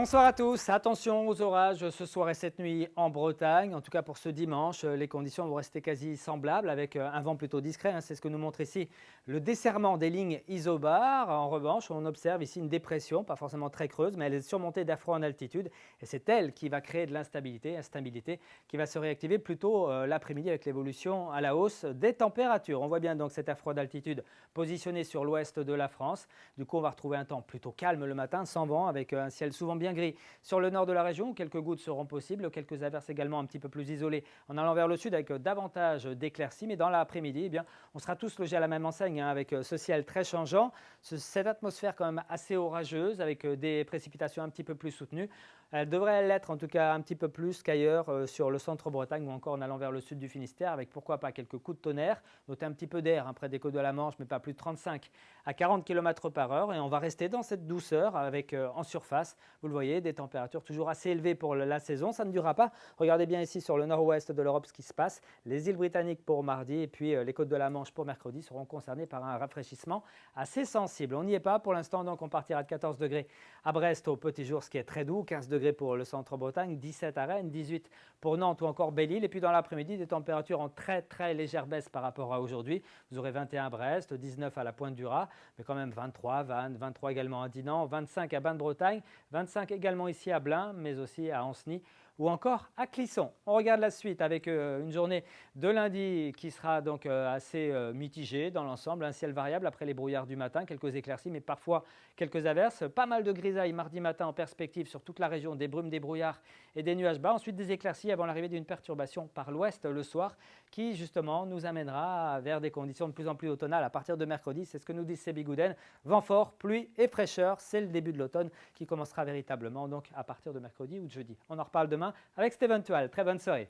Bonsoir à tous. Attention aux orages ce soir et cette nuit en Bretagne. En tout cas pour ce dimanche, les conditions vont rester quasi semblables avec un vent plutôt discret. C'est ce que nous montre ici le desserrement des lignes isobars. En revanche, on observe ici une dépression, pas forcément très creuse, mais elle est surmontée d'air froid en altitude. Et c'est elle qui va créer de l'instabilité, instabilité qui va se réactiver plutôt l'après-midi avec l'évolution à la hausse des températures. On voit bien donc cet air froid d'altitude positionné sur l'ouest de la France. Du coup, on va retrouver un temps plutôt calme le matin, sans vent, avec un ciel souvent bien gris sur le nord de la région. Quelques gouttes seront possibles, quelques averses également un petit peu plus isolées en allant vers le sud avec davantage d'éclaircies. Mais dans l'après-midi, on sera tous logés à la même enseigne avec ce ciel très changeant, cette atmosphère quand même assez orageuse avec des précipitations un petit peu plus soutenues. Elle devrait l'être en tout cas un petit peu plus qu'ailleurs sur le centre-Bretagne ou encore en allant vers le sud du Finistère avec pourquoi pas quelques coups de tonnerre. Notez un petit peu d'air près des côtes de la Manche, mais pas plus de 35 à 40 km/h. Et on va rester dans cette douceur avec en surface, vous le voyez, des températures toujours assez élevées pour la saison. Ça ne durera pas. Regardez bien ici sur le nord-ouest de l'Europe ce qui se passe. Les îles britanniques pour mardi et puis les côtes de la Manche pour mercredi seront concernées par un rafraîchissement assez sensible. On n'y est pas pour l'instant, donc on partira de 14 degrés à Brest au petit jour, ce qui est très doux, 15 degrés pour le centre-Bretagne, 17 à Rennes, 18 pour Nantes ou encore Belle-Île. Et puis dans l'après-midi, des températures en très très légère baisse par rapport à aujourd'hui. Vous aurez 21 à Brest, 19 à la Pointe-du-Raz, mais quand même 23 à Vannes, 23 également à Dinan, 25 à Bain-de-Bretagne, 25 également ici à Blain, mais aussi à Ancenis ou encore à Clisson. On regarde la suite avec une journée de lundi qui sera donc assez mitigée dans l'ensemble, un ciel variable après les brouillards du matin, quelques éclaircies mais parfois quelques averses, pas mal de grisailles mardi matin en perspective sur toute la région, des brumes, des brouillards et des nuages bas, ensuite des éclaircies avant l'arrivée d'une perturbation par l'ouest le soir qui justement nous amènera vers des conditions de plus en plus automnales à partir de mercredi, c'est ce que nous dit Sébi Gouden, vent fort, pluie et fraîcheur, c'est le début de l'automne qui commencera véritablement donc à partir de mercredi ou de jeudi. On en reparle demain avec Steven Tual. Très bonne soirée.